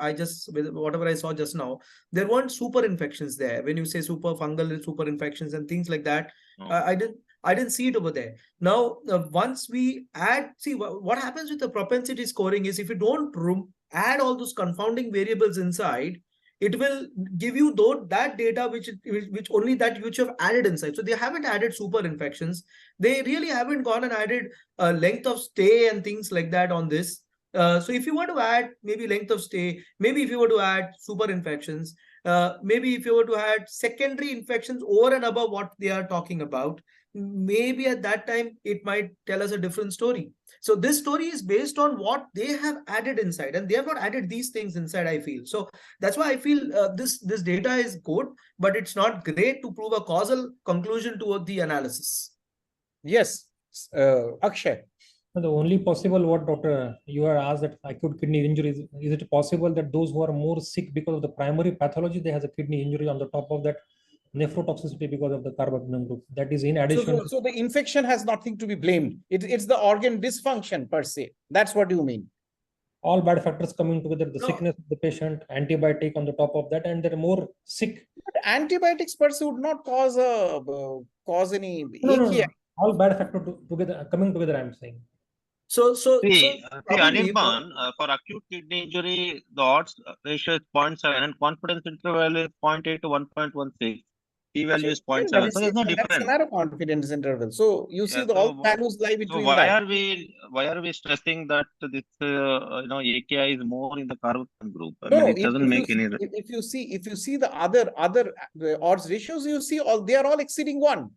Whatever I saw just now, there weren't super infections there. When you say super fungal super infections and things like that, I didn't see it over there. Now, once we add, see what happens with the propensity scoring is, if you don't add all those confounding variables inside, it will give you that data which you have added inside. So they haven't added super infections. They really haven't gone and added length of stay and things like that on this. So if you were to add maybe length of stay, maybe if you were to add super infections, maybe if you were to add secondary infections over and above what they are talking about, maybe at that time it might tell us a different story. So this story is based on what they have added inside, and they have not added these things inside, I feel. So that's why I feel this data is good, but it's not great to prove a causal conclusion toward the analysis. Yes, Akshay. The only possible what doctor you are asked that acute kidney injury is it possible that those who are more sick because of the primary pathology they has a kidney injury on the top of that nephrotoxicity because of the carbapenem group, that is in addition. So the infection has nothing to be blamed. It's the organ dysfunction per se. That's what you mean. All bad factors coming together, the No. sickness of the patient, antibiotic on the top of that, and they're more sick. But antibiotics per se would not cause any No. All bad factors together coming together, I'm saying. See, probably, Anirban, for acute kidney injury, the odds ratio is 0.7 and confidence interval is 0.8 to 1.16. P-value is 0.7. So there's no That's a difference. narrow confidence interval. So you see Yeah, all values lie between that. Why are we stressing that this AKI is more in the carbapenem group? I No, mean, it doesn't make any. if you see the other odds ratios, you see they are all exceeding 1.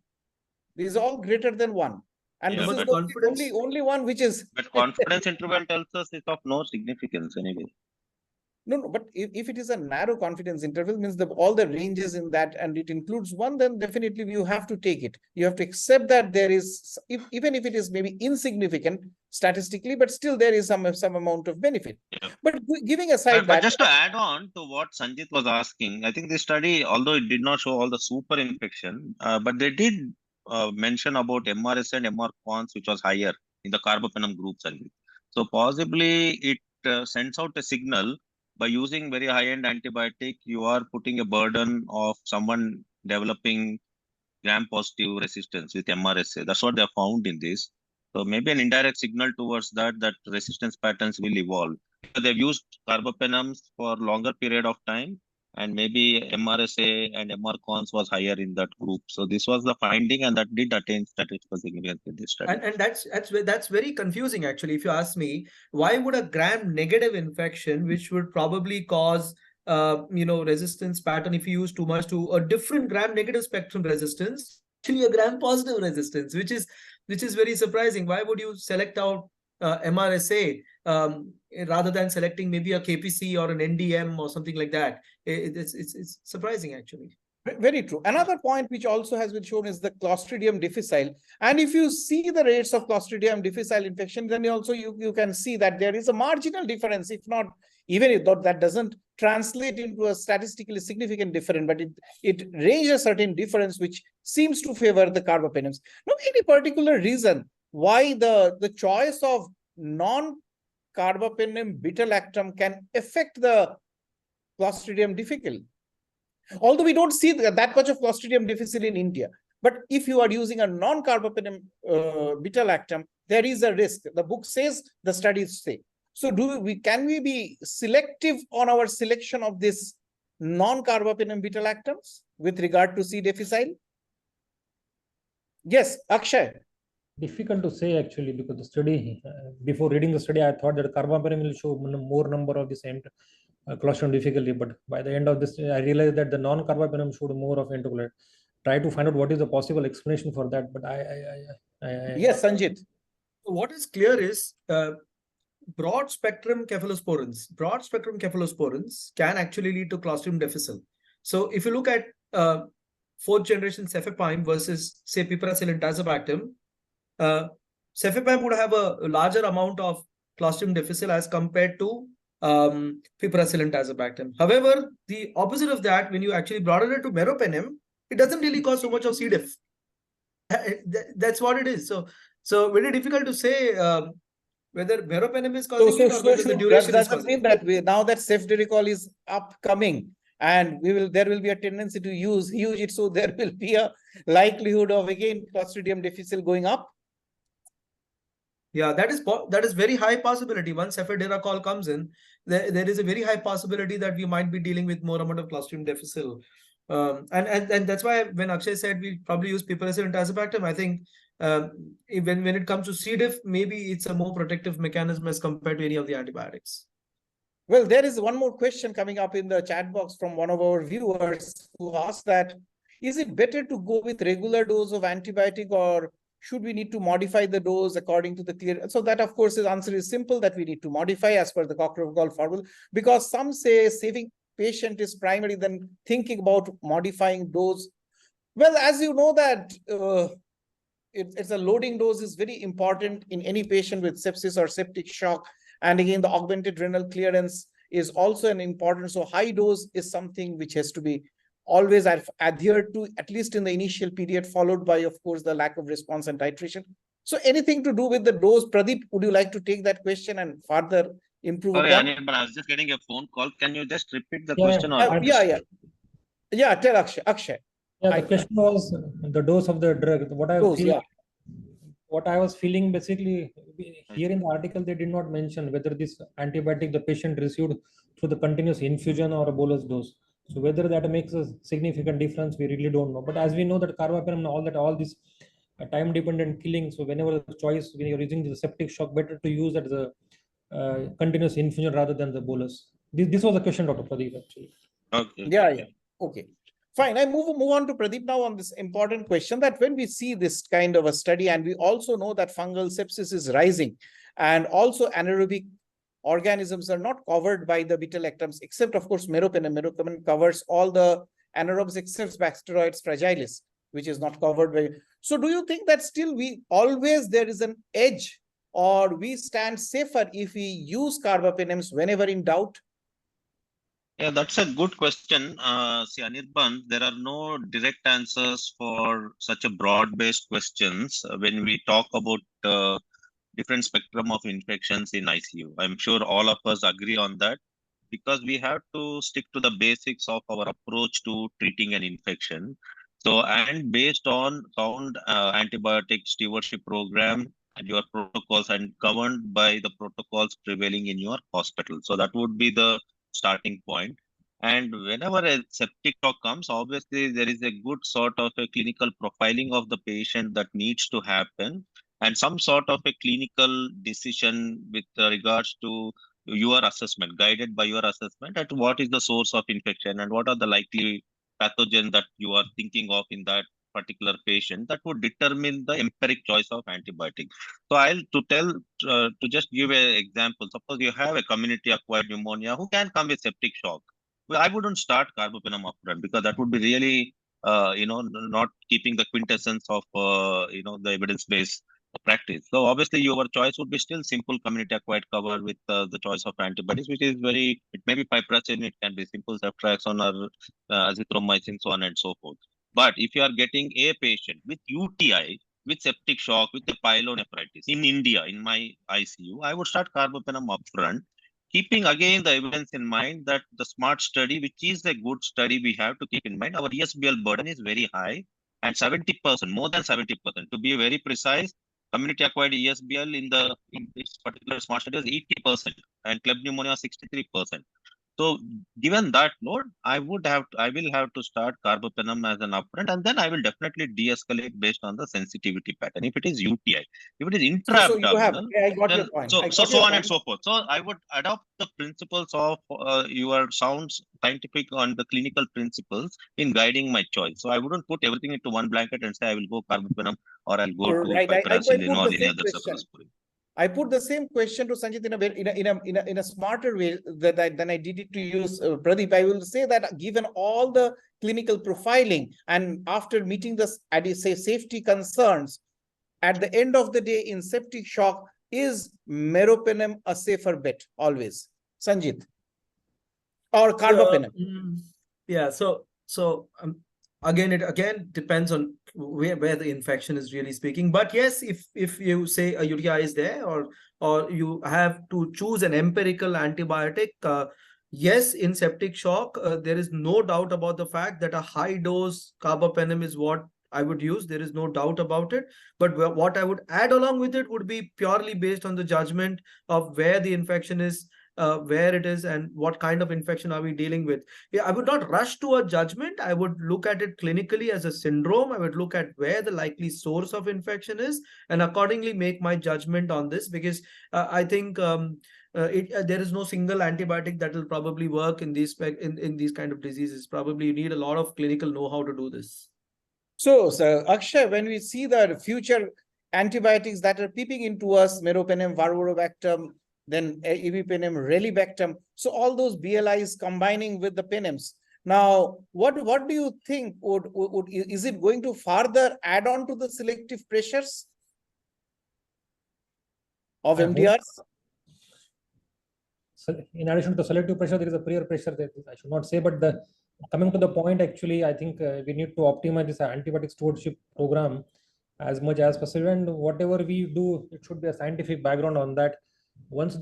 These are all greater than 1. And Yeah, this is but the confidence- only one which is. But confidence interval tells us it's of no significance anyway. No, but if it is a narrow confidence interval, means all the ranges in that, and it includes 1, then definitely you have to take it. You have to accept that there is, even if it is maybe insignificant statistically, but still there is some amount of benefit. Yeah. But giving aside But that, just to add on to what Sanjit was asking, I think this study, although it did not show all the super infection, but they did mention about MRS and MR cons, which was higher in the carbapenem groups only. So possibly it sends out a signal. By using very high-end antibiotic, you are putting a burden of someone developing gram-positive resistance with MRSA. That's what they have found in this. So maybe an indirect signal towards that resistance patterns will evolve. So they've used carbapenems for longer period of time, and maybe MRSA and MR cons was higher in that group. So this was the finding, and that did attain statistical significance in this study. And that's very confusing, actually. If you ask me, why would a gram-negative infection, which would probably cause resistance pattern if you use too much, to a different gram-negative spectrum resistance, actually a gram-positive resistance, which is very surprising. Why would you select out MRSA rather than selecting maybe a KPC or an NDM or something like that? It's surprising, actually. Very true. Another point which also has been shown is the Clostridium difficile. And if you see the rates of Clostridium difficile infection, then also you can see that there is a marginal difference, if not, even if that doesn't translate into a statistically significant difference, but it raises a certain difference which seems to favor the carbapenems. Now, any particular reason why the choice of non-carbapenem beta-lactam can affect the Clostridium difficile? Although we don't see that much of Clostridium difficile in India, but if you are using a non-carbapenem beta-lactam, there is a risk. The book says, the studies say. So can we be selective on our selection of this non-carbapenem beta-lactams with regard to C. difficile? Yes, Akshay. Difficult to say, actually, because the study, before reading the study, I thought that carbapenem will show more number of the same Clostridium difficile, but by the end of this, I realized that the non-carbapenem showed more of enterocolitis. Try to find out what is the possible explanation for that, but Yes, Sanjit. What is clear is broad spectrum cephalosporins can actually lead to Clostridium difficile. So if you look at 4th generation cefepime versus, say, piperacillin and tazobactam, cefepime would have a larger amount of Clostridium difficile as compared to piperacillin and tazobactam. However, the opposite of that, when you actually broaden it to meropenem, it doesn't really cause so much of C. diff. That's what it is. So very difficult to say whether meropenem is causing it or whether the duration is causing it. That now that cefdiericol is upcoming, and there will be a tendency to use it, so there will be a likelihood of again Clostridium difficile going up. Yeah, that is very high possibility. Once cefdiericol comes in, there is a very high possibility that we might be dealing with more amount of Clostridium difficile. And that's why when Akshay said we probably use piperacillin and tazobactam, I think when it comes to C. diff, maybe it's a more protective mechanism as compared to any of the antibiotics. Well, there is one more question coming up in the chat box from one of our viewers who asked that, is it better to go with regular dose of antibiotic, or should we need to modify the dose according to the clear? So that, of course, the answer is simple, that we need to modify as per the Cocker-Gall formula, because some say saving patient is primary, then thinking about modifying dose. Well, as you know that it's a loading dose is very important in any patient with sepsis or septic shock. And again, the augmented renal clearance is also an important. So high dose is something which has to be always adhered to, at least in the initial period, followed by, of course, the lack of response and titration. So anything to do with the dose, Pradeep, would you like to take that question and further improve Sorry, upon? Anirban, I was just getting a phone call. Can you just repeat the Yeah, question? Or Yeah, tell Akshay. Yeah, the question was the dose of the drug. What I was feeling basically here in the article, they did not mention whether this antibiotic the patient received through the continuous infusion or a bolus dose. So whether that makes a significant difference, we really don't know. But as we know that carbapenem, all this time dependent killing. So whenever the choice, when you're using the septic shock, better to use as a continuous infusion rather than the bolus. This was a question, Dr. Pradeep, actually. Okay. Yeah. Okay. Fine. I move on to Pradeep now on this important question, that when we see this kind of a study, and we also know that fungal sepsis is rising, and also anaerobic organisms are not covered by the beta-lactams, except, of course, meropenem. Meropenem covers all the anaerobes except Bacteroides fragilis, which is not covered by. So do you think that still there is an edge, or we stand safer if we use carbapenems whenever in doubt? Yeah, that's a good question. See, Anirban, there are no direct answers for such a broad-based questions when we talk about different spectrum of infections in ICU. I'm sure all of us agree on that, because we have to stick to the basics of our approach to treating an infection. So, and based on sound antibiotic stewardship program and your protocols, and governed by the protocols prevailing in your hospital. So that would be the starting point. And whenever a septic shock comes, obviously there is a good sort of a clinical profiling of the patient that needs to happen, and some sort of a clinical decision with regards to your assessment, guided by your assessment at what is the source of infection and what are the likely pathogen that you are thinking of in that particular patient, that would determine the empiric choice of antibiotic. So to just give an example, suppose you have a community acquired pneumonia who can come with septic shock. Well, I wouldn't start carbapenem upfront, because that would be really, not keeping the quintessence of, the evidence-based practice. So obviously your choice would be still simple community acquired cover with the choice of antibodies, which is it may be piperacillin, it can be simple ceftriaxone or azithromycin, so on and so forth. But if you are getting a patient with UTI, with septic shock, with a pyelonephritis in India, in my ICU, I would start carbapenem upfront, keeping again the evidence in mind that the SMART study, which is a good study, we have to keep in mind our ESBL burden is very high, and 70%, more than 70%, to be very precise, community acquired ESBL in this particular SMART study is 80%, and club pneumonia 63%. So given that load, I will have to start carbapenem as an upfront, and then I will definitely de-escalate based on the sensitivity pattern. If it is UTI, if it is intra-abdominal, I got your point. so on and so forth. So I would adopt the principles of your sound scientific and the clinical principles in guiding my choice. So I wouldn't put everything into one blanket and say I will go carbapenem or I'll go to piperacillin or any other cephalosporin. I put the same question to Sanjit in a smarter way than I did it to use Pradeep. I will say that given all the clinical profiling, and after meeting the safety concerns, at the end of the day in septic shock, is meropenem a safer bet always, Sanjit, or carbapenem? Yeah. So again, it depends on where the infection is really speaking. But yes, if you say a UTI is there, or you have to choose an empirical antibiotic, yes, in septic shock, there is no doubt about the fact that a high dose carbapenem is what I would use. There is no doubt about it. But what I would add along with it would be purely based on the judgment of where the infection is, where it is, and what kind of infection are we dealing with. Yeah, I would not rush to a judgment. I would look at it clinically as a syndrome. I would look at where the likely source of infection is, and accordingly make my judgment on this, because I think there is no single antibiotic that will probably work in these in these kind of diseases. Probably you need a lot of clinical know-how to do this. So, Akshay, when we see the future antibiotics that are peeping into us, meropenem, varroa, then imipenem, relibactam, so all those BLIs combining with the penems. Now, what do you think? Is it going to further add on to the selective pressures of MDRs? So in addition to the selective pressure, there is a prior pressure that I should not say, but coming to the point, actually, I think we need to optimize this antibiotic stewardship program as much as possible. And whatever we do, it should be a scientific background on that. Once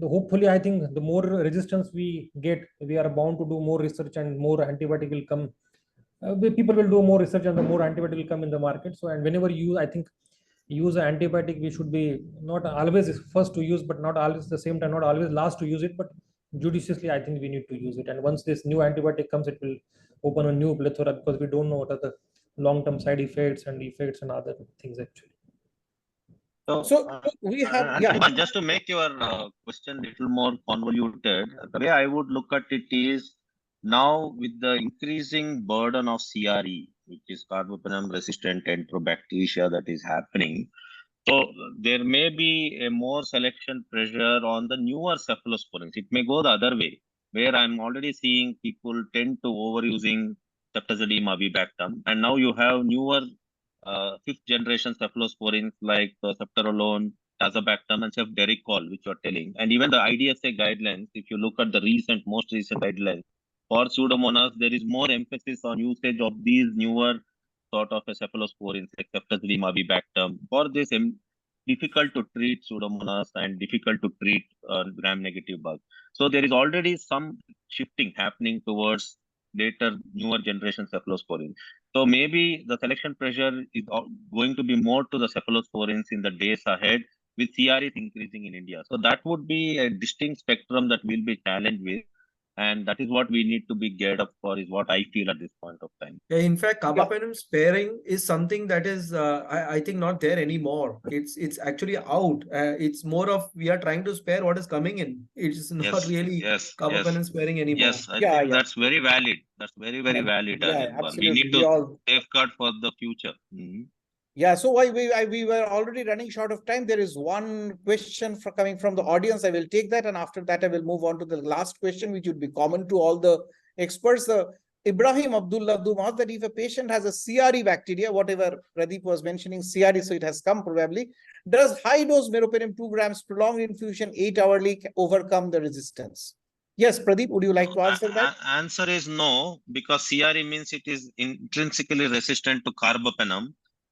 hopefully, I think the more resistance we get, we are bound to do more research and more antibiotic will come. People will do more research and the more antibiotic will come in the market. So, and whenever you, I think, use an antibiotic, we should be not always first to use, but not always the same time, not always last to use it, but judiciously, I think we need to use it. And once this new antibiotic comes, it will open a new plethora because we don't know what are the long-term side effects and other things actually. So we have, yeah. But just to make your question a little more convoluted, the way I would look at it is now with the increasing burden of CRE, which is carbapenem resistant enterobacteria that is happening. So there may be a more selection pressure on the newer cephalosporins. It may go the other way, where I'm already seeing people tend to overusing ceftazidime, avibactam, and now you have newer fifth generation cephalosporins like ceftarolone, tazobactam, and cefderichol, which you're telling. And even the IDSA guidelines, if you look at the most recent guidelines for Pseudomonas, there is more emphasis on usage of these newer sort of cephalosporins like ceftazidime, avibactam for this difficult to treat Pseudomonas and difficult to treat gram-negative bugs. So there is already some shifting happening towards later newer generation cephalosporins. So maybe the selection pressure is going to be more to the cephalosporins in the days ahead, with CREs increasing in India. So that would be a distinct spectrum that we'll be challenged with. And that is what we need to be geared up for, is what I feel at this point of time. Yeah, in fact, carbapenem sparing is something that is, I think, not there anymore. It's actually out. It's more of we are trying to spare what is coming in. It's not really carbapenem sparing anymore. Yes, I think that's very valid. That's very, very valid. Yeah, absolutely. We need to safeguard for the future. Yeah, so we were already running short of time. There is one question coming from the audience. I will take that, and after that, I will move on to the last question, which would be common to all the experts. Ibrahim Abdullah asked that if a patient has a CRE bacteria, whatever Pradeep was mentioning, CRE, so it has come probably, does high-dose meropenem 2 grams prolonged infusion 8-hourly overcome the resistance? Yes, Pradeep, would you like to answer that? Answer is no, because CRE means it is intrinsically resistant to carbapenem.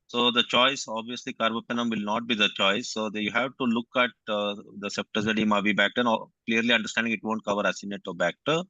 So the choice, obviously, carbapenem will not be the choice. So you have to look at the ceftazidime, avibactam, clearly understanding it won't cover Acinetobacter.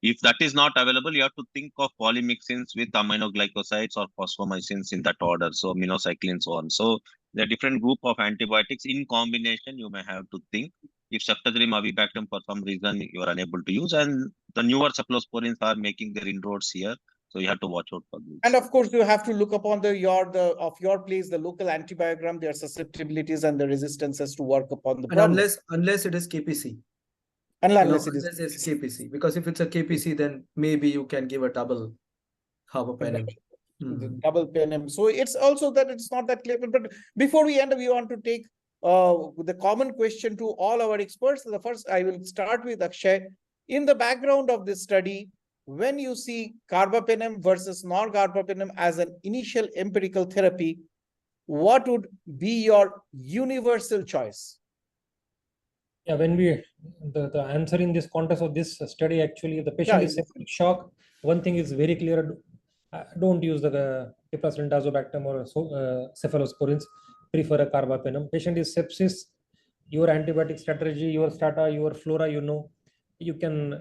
If that is not available, you have to think of polymyxins with aminoglycosides or phosphomycins in that order. So minocycline, so on. So there are different group of antibiotics in combination you may have to think. If ceftazidime, avibactam for some reason you are unable to use, and the newer cephalosporins are making their inroads here. So you have to watch out for this. And of course, you have to look upon your place, the local antibiogram, their susceptibilities and the resistances to work upon the problem. Unless it is KPC. Unless it's KPC. Because if it's a KPC, then maybe you can give a double carbapenem. Double penem. So it's also that it's not that clear. But before we end, we want to take the common question to all our experts. The first, I will start with Akshay. In the background of this study, when you see carbapenem versus non-carbapenem as an initial empirical therapy, what would be your universal choice? Yeah, when the answer in this context of this study, actually, the patient is septic shock. One thing is very clear: don't use the piperacillin, tazobactam, or cephalosporins. Prefer a carbapenem. Patient is sepsis. Your antibiotic strategy, your strata, your flora, you can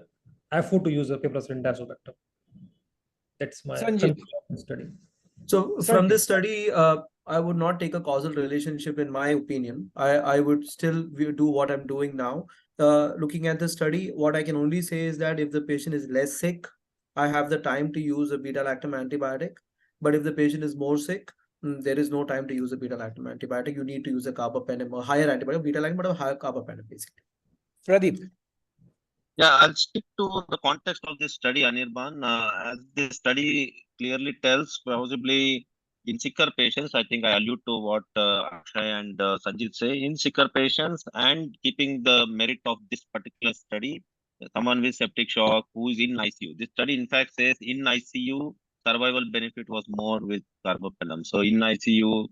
afford to use a piperacillin, tazobactam. That's my study. So from this study, I would not take a causal relationship in my opinion. I would still do what I'm doing now. Looking at the study, what I can only say is that if the patient is less sick, I have the time to use a beta-lactam antibiotic. But if the patient is more sick, there is no time to use a beta-lactam antibiotic. You need to use a carbapenem, a higher antibiotic, beta-lactam, but a higher carbapenem basically. Pradeep. Yeah, I'll stick to the context of this study, Anirban. As this study clearly tells, possibly in sicker patients, I think I allude to what Akshay and Sanjit say, in sicker patients and keeping the merit of this particular study, someone with septic shock who is in ICU. This study, in fact, says in ICU, survival benefit was more with carbapenem. So in ICU,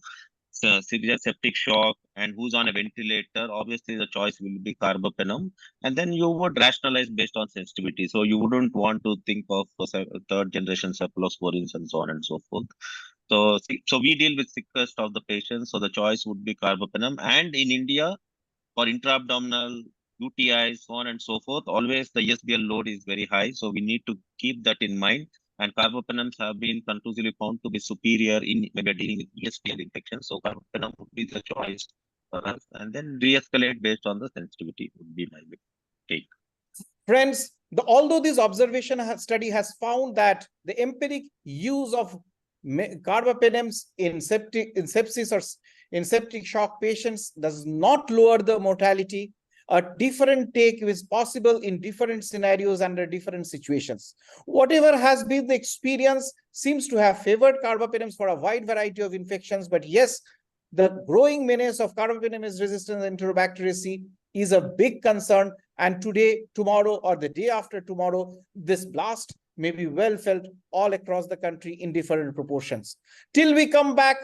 severe septic shock and who's on a ventilator, obviously the choice will be carbapenem. And then you would rationalize based on sensitivity. So you wouldn't want to think of third generation cephalosporins and so on and so forth. So we deal with sickest of the patients. So the choice would be carbapenem. And in India, for intra-abdominal UTIs, so on and so forth, always the ESBL load is very high. So we need to keep that in mind. And carbapenems have been conclusively found to be superior in when we're dealing with ESBL infections. So carbapenem would be the choice for us. And then de-escalate based on the sensitivity would be my take. Friends, although this study has found that the empiric use of carbapenems in sepsis or in septic shock patients does not lower the mortality, a different take is possible in different scenarios under different situations. Whatever has been the experience seems to have favored carbapenems for a wide variety of infections. But yes, the growing menace of carbapenem resistant enterobacteriaceae is a big concern. And today, tomorrow, or the day after tomorrow, this blast may be well felt all across the country in different proportions. Till we come back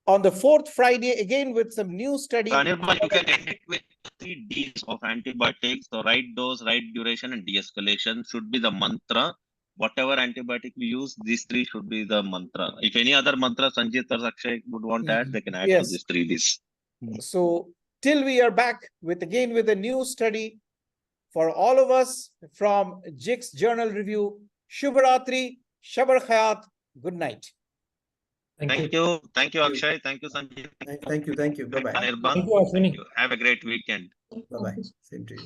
on the fourth Friday again with some new study. Anirban, you can end it with 3 Ds of antibiotics. So right dose, right duration, and de-escalation should be the mantra. Whatever antibiotic we use, these 3 should be the mantra. If any other mantra Sanjit or Akshay would want to add, they can add to these 3 Ds. So till we are back with a new study for all of us from GICS Journal Review. Shubharatri, Shabar Khayat. Good night. Thank you. Thank you, Akshay. Thank you, Sanjit. Thank you. Bye-bye. Anirban. Thank you, Ashwini. Have a great weekend. Bye-bye. Same to you.